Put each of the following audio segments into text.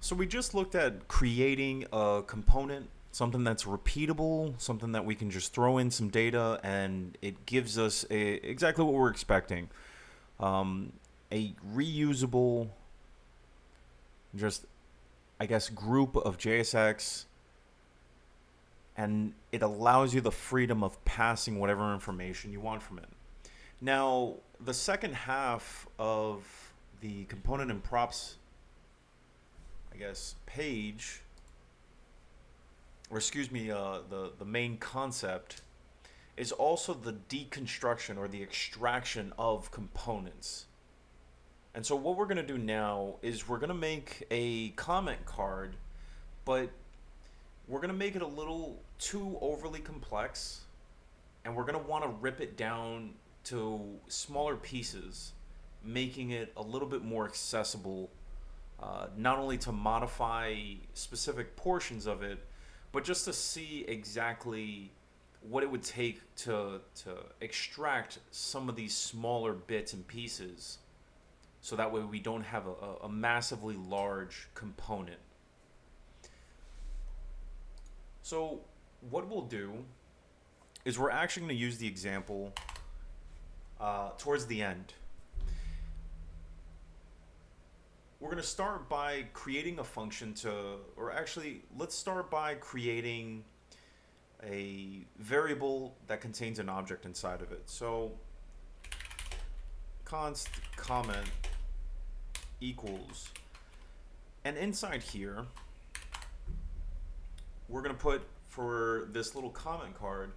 So we just looked at creating a component, something that's repeatable, something that we can just throw in some data and it gives us exactly what we're expecting. A reusable, just I guess, group of JSX, and it allows you the freedom of passing whatever information you want from it. Now, the second half of the component and props, I guess, page, or excuse me, the main concept is also the deconstruction or the extraction of components. And so what we're going to do now is we're going to make a comment card, but we're going to make it a little too overly complex, and we're going to want to rip it down to smaller pieces, making it a little bit more accessible, not only to modify specific portions of it, but just to see exactly what it would take to extract some of these smaller bits and pieces, so that way we don't have a massively large component. So what we'll do is we're actually going to use the example towards the end. We're going to start by creating a function or actually, let's start by creating a variable that contains an object inside of it. So const comment equals, and inside here, we're going to put, for this little comment card,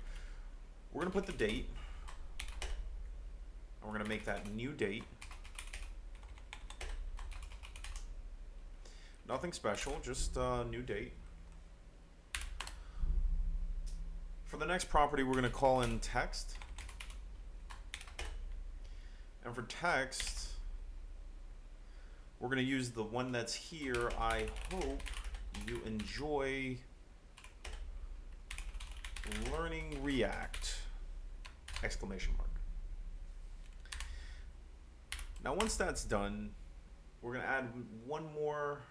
we're going to put the date, and we're going to make that new date. Nothing special, just new date. For the next property, we're going to call in text. And for text, we're going to use the one that's here. I hope you enjoy learning React! Exclamation mark. Now once that's done, we're going to add one more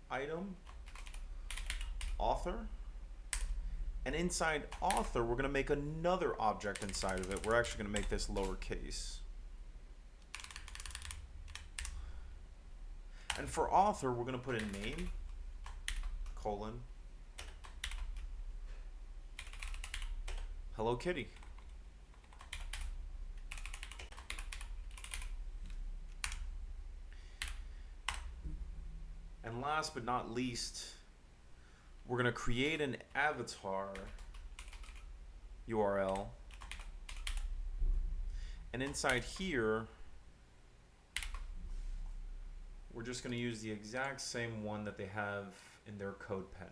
item, author. And inside author, we're going to make another object inside of it. We're actually going to make this lowercase. And for author, we're going to put a name, colon, Hello Kitty. And last but not least, we're going to create an avatar URL. And inside here, we're just going to use the exact same one that they have in their code pen.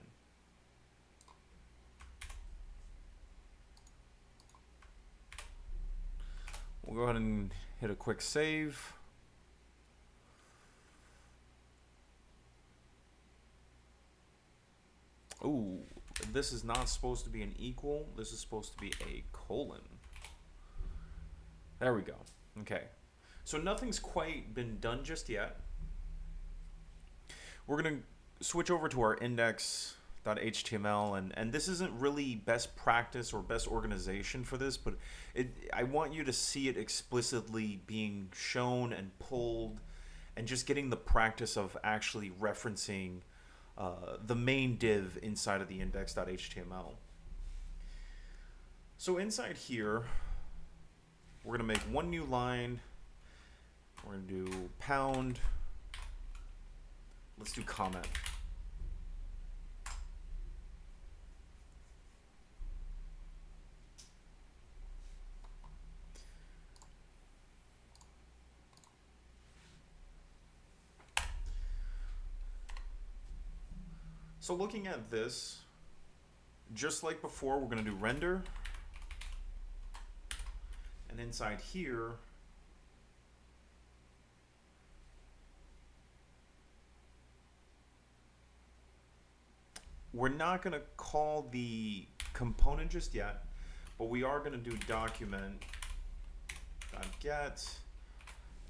We'll go ahead and hit a quick save. Ooh, this is not supposed to be an equal. This is supposed to be a colon. There we go. Okay. So nothing's quite been done just yet. We're going to switch over to our index.html, and this isn't really best practice or best organization for this, but I want you to see it explicitly being shown and pulled, and just getting the practice of actually referencing the main div inside of the index.html. So inside here, we're going to make one new line. We're going to do pound. Let's do comment. So looking at this, just like before, we're going to do render. And inside here, we're not going to call the component just yet, but we are going to do document.get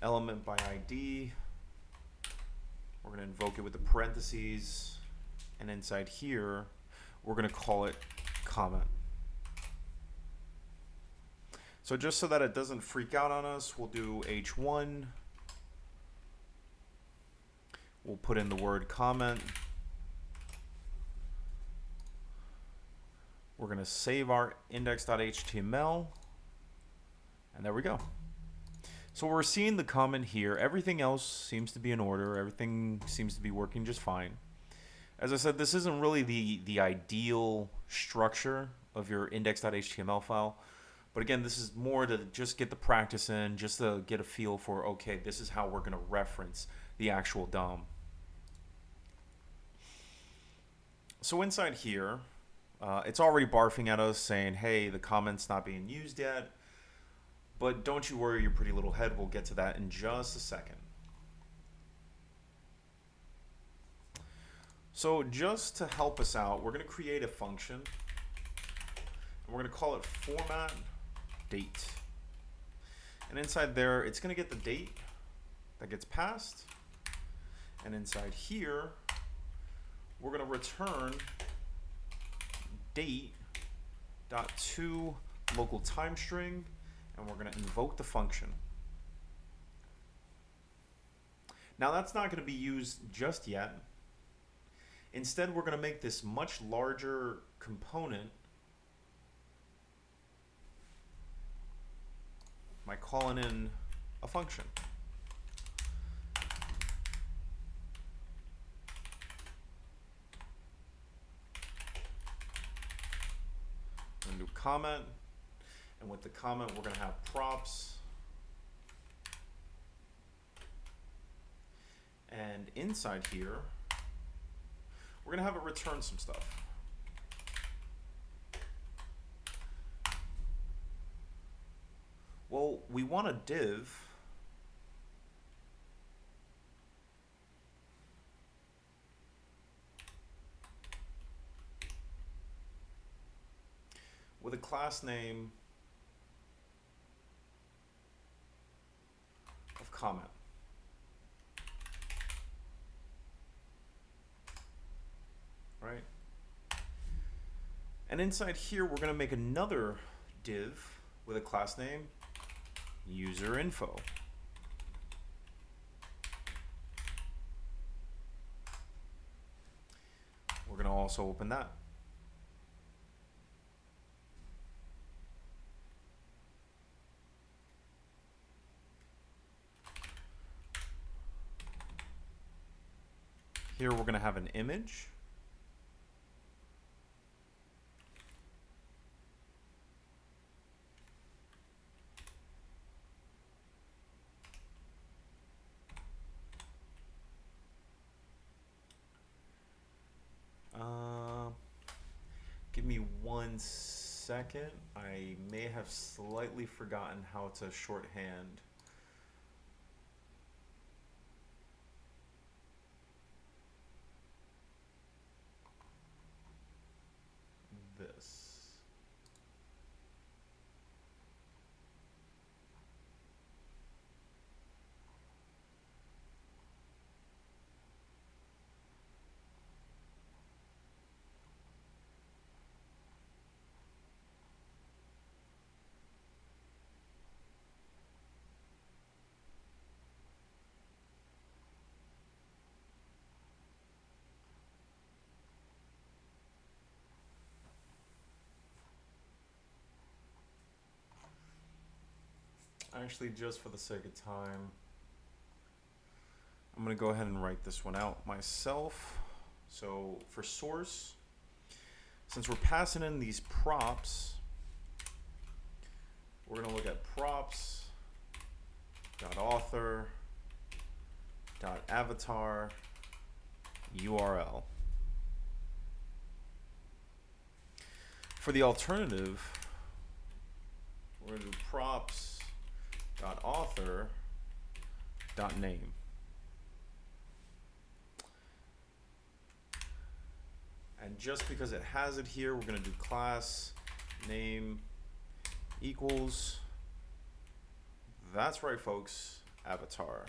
element by ID We're going to invoke it with the parentheses, and inside here, we're going to call it comment. So just so that it doesn't freak out on us, we'll do h1. We'll put in the word comment. We're going to save our index.html, and there we go. So we're seeing the comment here. Everything else seems to be in order. Everything seems to be working just fine. As I said, this isn't really the ideal structure of your index.html file. But again, this is more to just get the practice in, just to get a feel for, okay, this is how we're going to reference the actual DOM. So inside here, it's already barfing at us saying, hey, the comment's not being used yet. But don't you worry your pretty little head. We'll get to that in just a second. So just to help us out, we're going to create a function. And we're going to call it format date. And inside there, it's going to get the date that gets passed. And inside here, we're going to return date.toLocal time string, and we're going to invoke the function. Now that's not going to be used just yet. Instead, we're going to make this much larger component by calling in a function. We're going to do comment, and with the comment, we're going to have props. And inside here, we're going to have it return some stuff. Well, we want a div with a class name of comment. Right? And inside here, we're going to make another div with a class name user info. We're going to also open that. Here we're going to have an image. Give me 1 second. I may have slightly forgotten how to shorthand this. Actually, just for the sake of time, I'm going to go ahead and write this one out myself. So for source, since we're passing in these props, we're going to look at props.author.avatar.url. For the alternative, we're going to do props.author.name. And just because it has it here, we're going to do class name equals, that's right folks, avatar.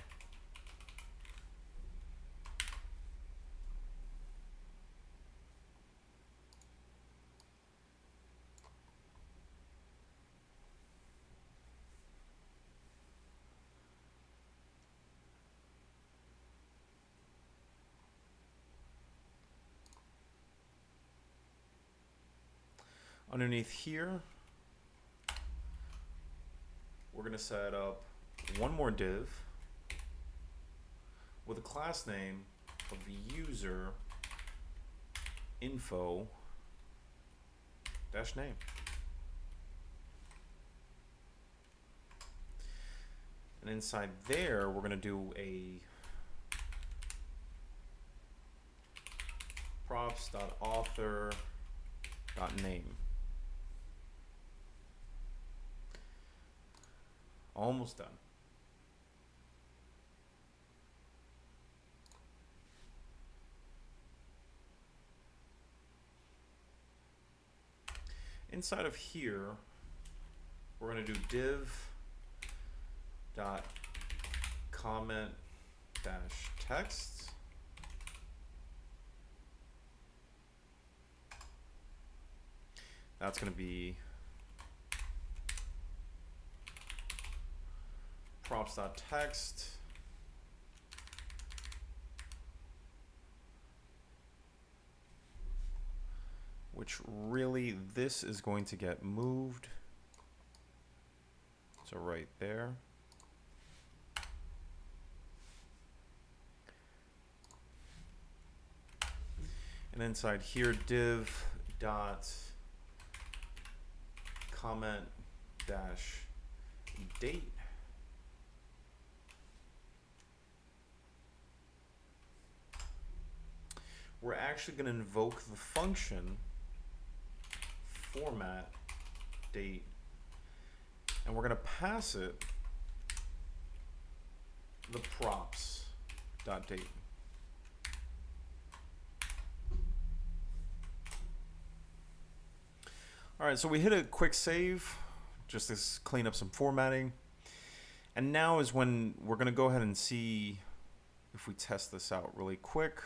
Underneath here, we're going to set up one more div with a class name of user info dash name. And inside there, we're going to do a props.author.name. Almost done. Inside of here, we're going to do div dot comment dash text. That's going to be props.text, which really this is going to get moved. So right there. And inside here, div dot comment dash date. We're actually going to invoke the function format date, and we're going to pass it the props dot date. All right, so we hit a quick save just to clean up some formatting. And now is when we're going to go ahead and see if we test this out really quick.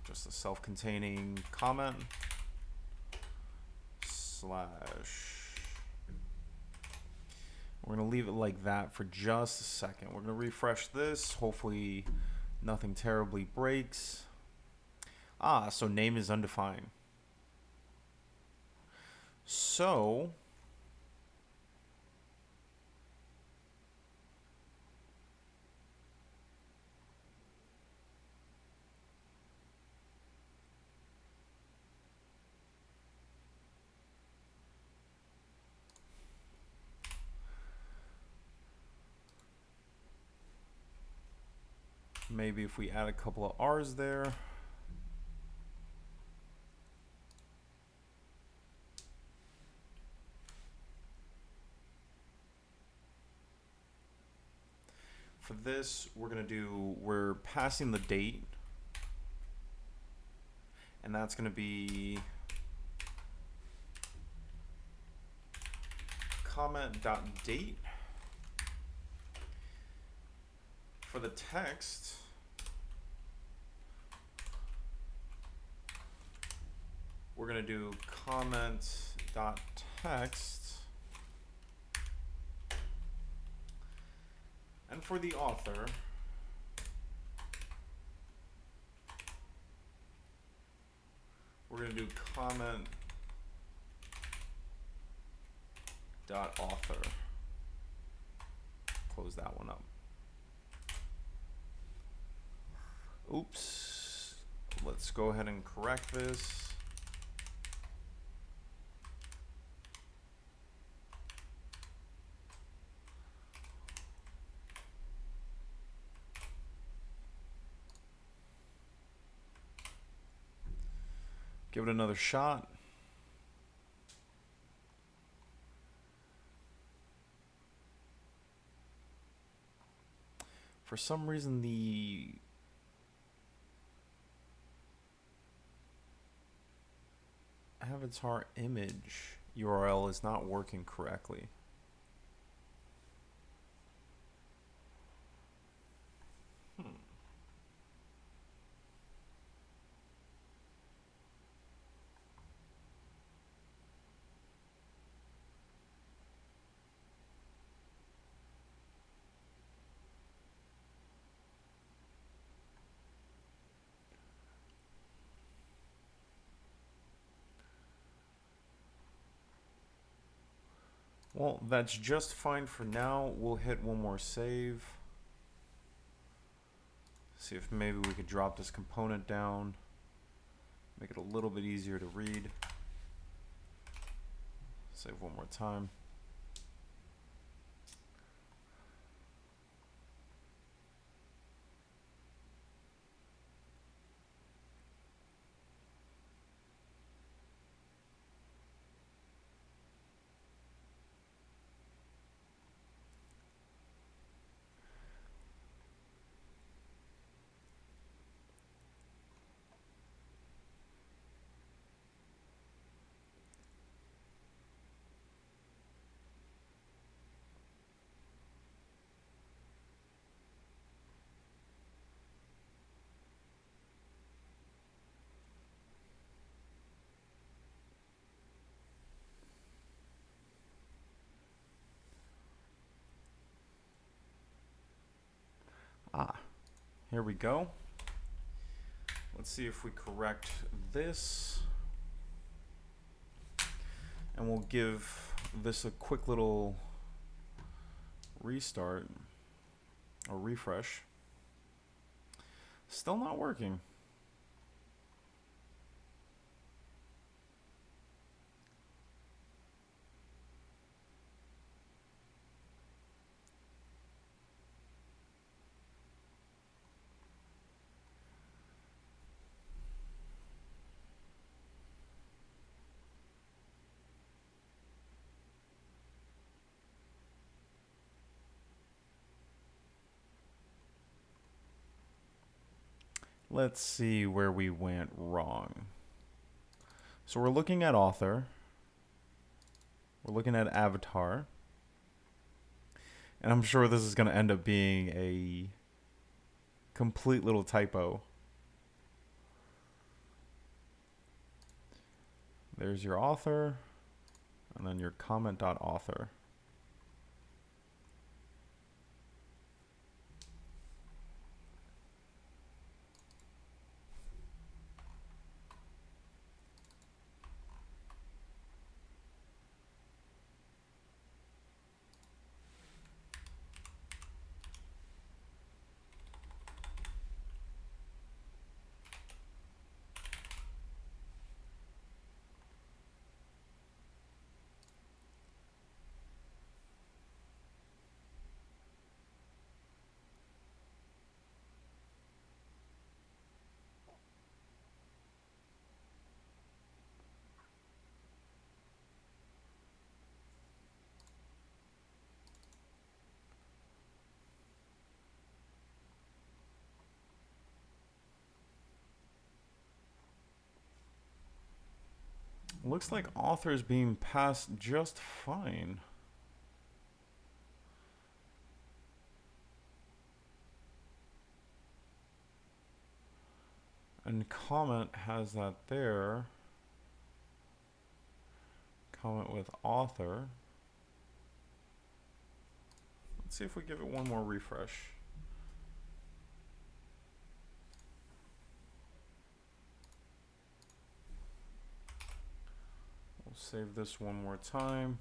Just a self-containing comment slash. We're going to leave it like that for just a second. We're going to refresh this. Hopefully nothing terribly breaks. So name is undefined. So maybe if we add a couple of R's there. For this, we're passing the date, and that's going to be comment.date. For the text, we're going to do comment.text. And for the author, we're going to do comment.author. Close that one up. Oops. Let's go ahead and correct this. Give it another shot. For some reason, the avatar image URL is not working correctly. Well, that's just fine for now. We'll hit one more save. See if maybe we could drop this component down. Make it a little bit easier to read. Save one more time. Ah, here we go. Let's see if we correct this. And we'll give this a quick little restart or refresh. Still not working. Let's see where we went wrong. So we're looking at author. We're looking at avatar. And I'm sure this is going to end up being a complete little typo. There's your author, and then your comment.author. Looks like author is being passed just fine. And comment has that there. Comment with author. Let's see if we give it one more refresh. We'll save this one more time.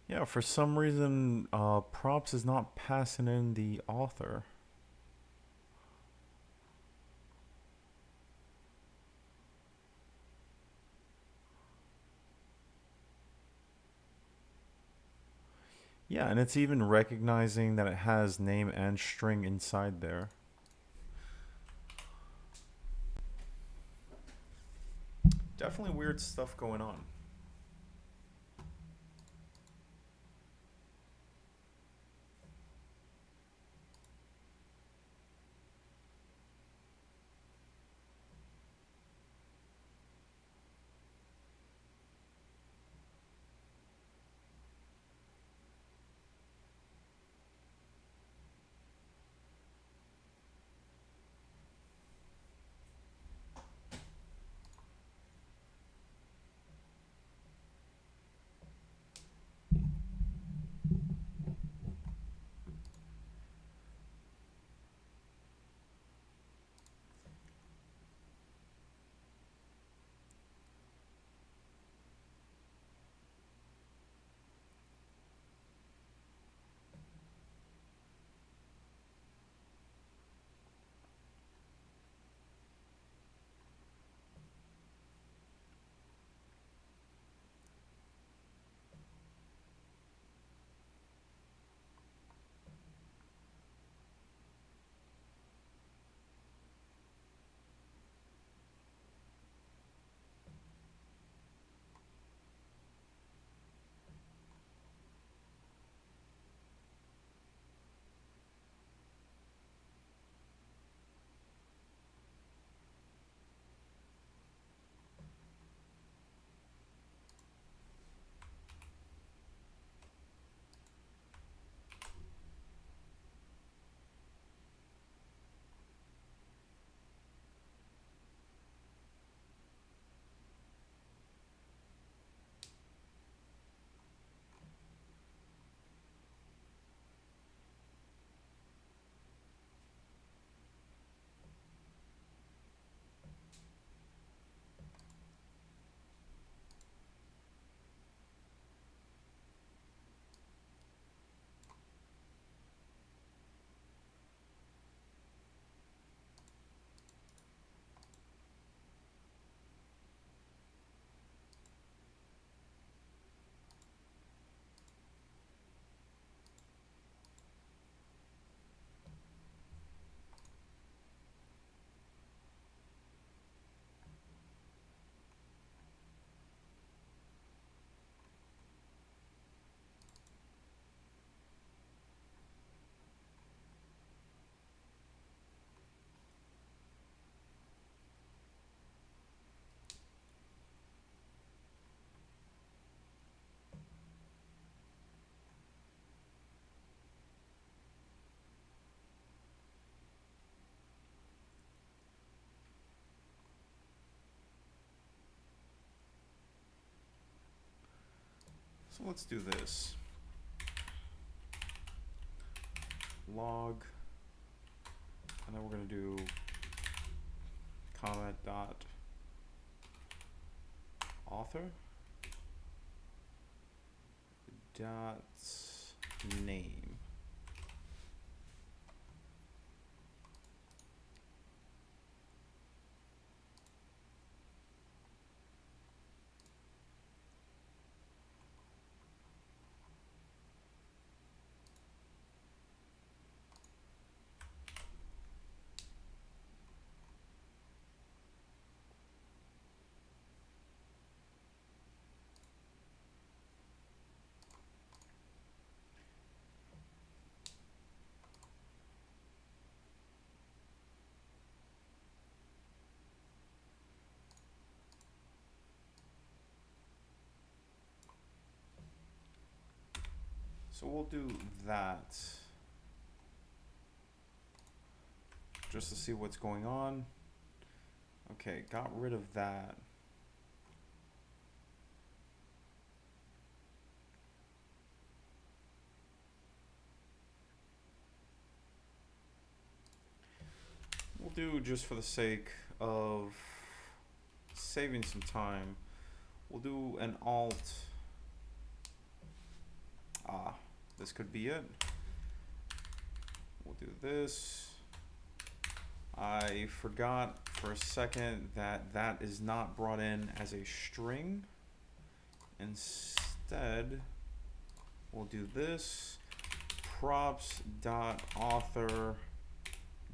Yeah, for some reason, props is not passing in the author. Yeah, and it's even recognizing that it has name and string inside there. Definitely weird stuff going on. So let's do this. Log, and then we're going to do comment dot author dot name. So we'll do that just to see what's going on. Okay, got rid of that. We'll do, just for the sake of saving some time, we'll do an alt. This could be it. We'll do this. I forgot for a second that that is not brought in as a string. Instead, we'll do this. Props dot author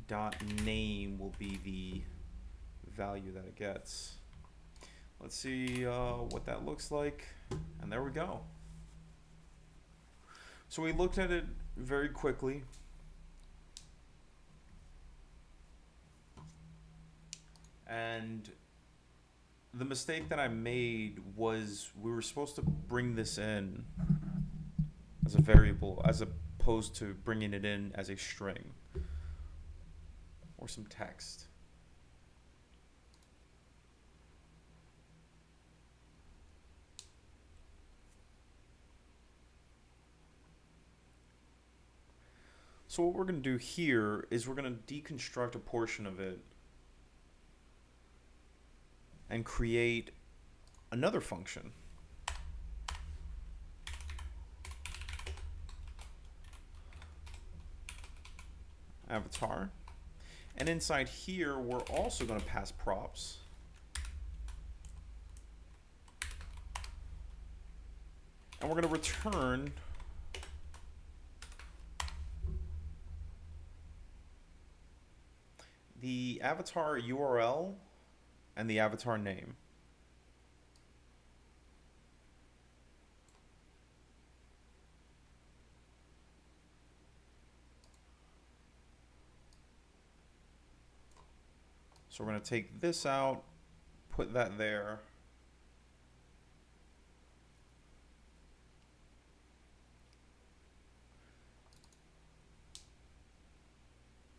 dot name will be the value that it gets. Let's see what that looks like, and there we go. So we looked at it very quickly. And the mistake that I made was we were supposed to bring this in as a variable as opposed to bringing it in as a string or some text. So what we're going to do here is we're going to deconstruct a portion of it and create another function. Avatar. And inside here, we're also going to pass props. And we're going to return the avatar URL and the avatar name. So we're going to take this out, put that there.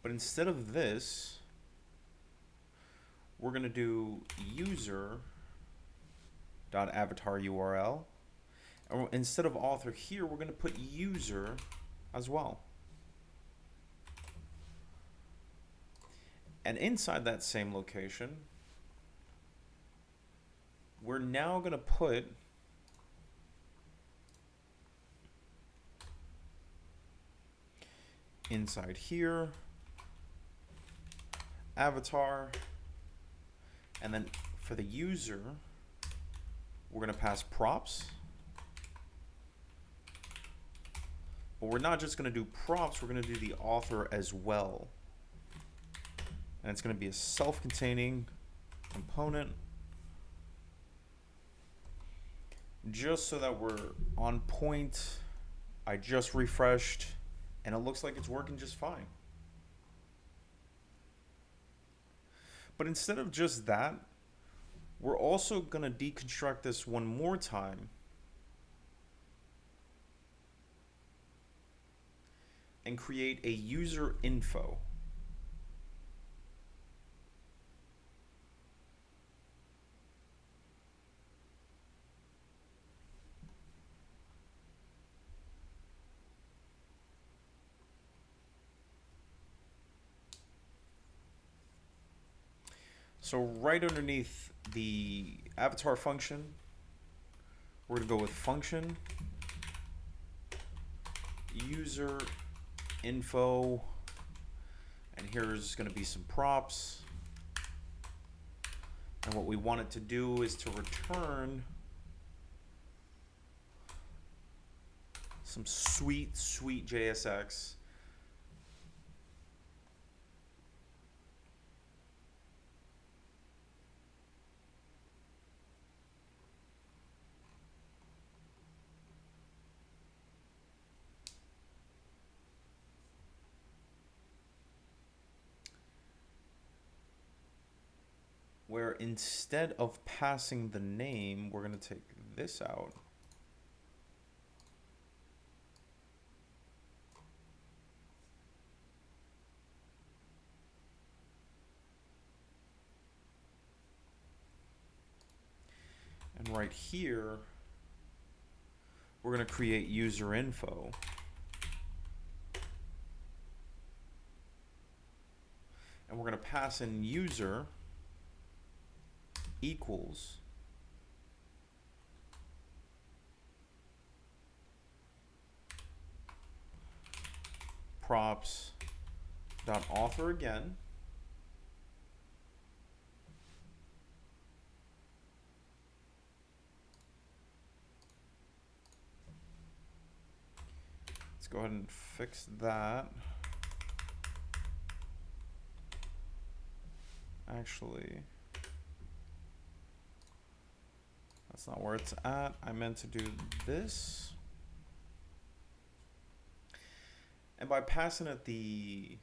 But instead of this, we're going to do user.avatar URL. And instead of author here, we're going to put user as well. And inside that same location, we're now going to put inside here, avatar, and then for the user, we're going to pass props. But we're not just going to do props, we're going to do the author as well. And it's going to be a self-containing component, just so that we're on point. I just refreshed, and it looks like it's working just fine. But instead of just that, we're also going to deconstruct this one more time and create a user info. So right underneath the avatar function, we're going to go with function, user info, and here's going to be some props. And what we want it to do is to return some sweet JSX. Where instead of passing the name, we're going to take this out. And right here, we're going to create user info. And we're going to pass in user equals props dot author again, Let's go ahead and fix that. Actually, that's not where it's at. I meant to do this. And by passing it the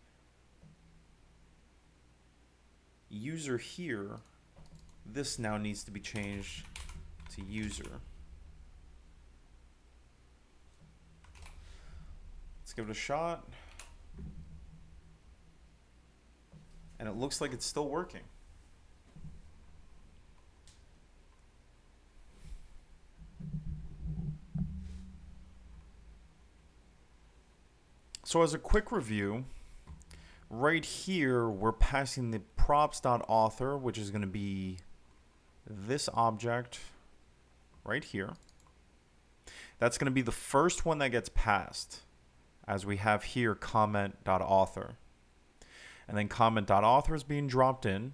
user here, this now needs to be changed to user. Let's give it a shot. And it looks like it's still working. So as a quick review, right here, we're passing the props.author, which is going to be this object right here. That's going to be the first one that gets passed, as we have here comment.author. And then comment.author is being dropped in,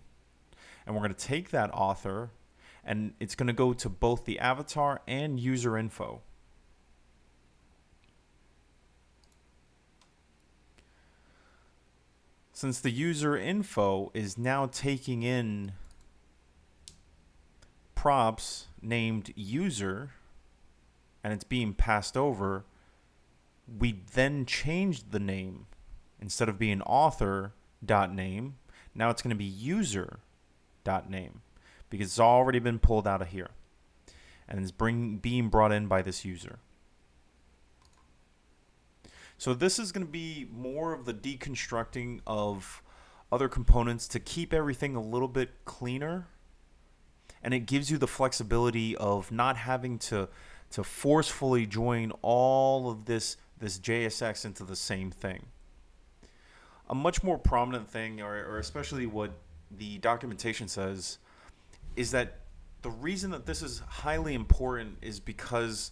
and we're going to take that author, and it's going to go to both the avatar and user info. Since the user info is now taking in props named user, and it's being passed over, we then changed the name. Instead of being author.name, now it's going to be user.name, because it's already been pulled out of here and it's being brought in by this user. So this is going to be more of the deconstructing of other components to keep everything a little bit cleaner, and it gives you the flexibility of not having to forcefully join all of this JSX into the same thing. A much more prominent thing, or especially what the documentation says, is that the reason that this is highly important is because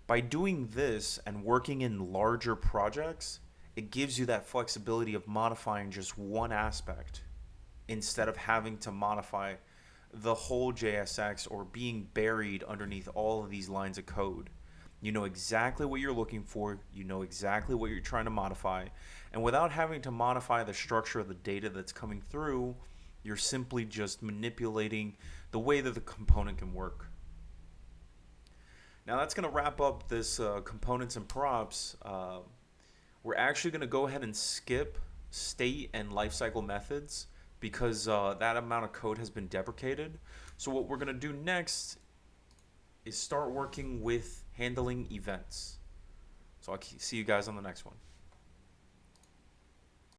by doing this and working in larger projects, it gives you that flexibility of modifying just one aspect instead of having to modify the whole JSX or being buried underneath all of these lines of code. You know exactly what you're looking for, you know exactly what you're trying to modify, and without having to modify the structure of the data that's coming through, you're simply just manipulating the way that the component can work. Now that's going to wrap up this components and props. We're actually going to go ahead and skip state and lifecycle methods because that amount of code has been deprecated. So what we're going to do next is start working with handling events. So I'll see you guys on the next one.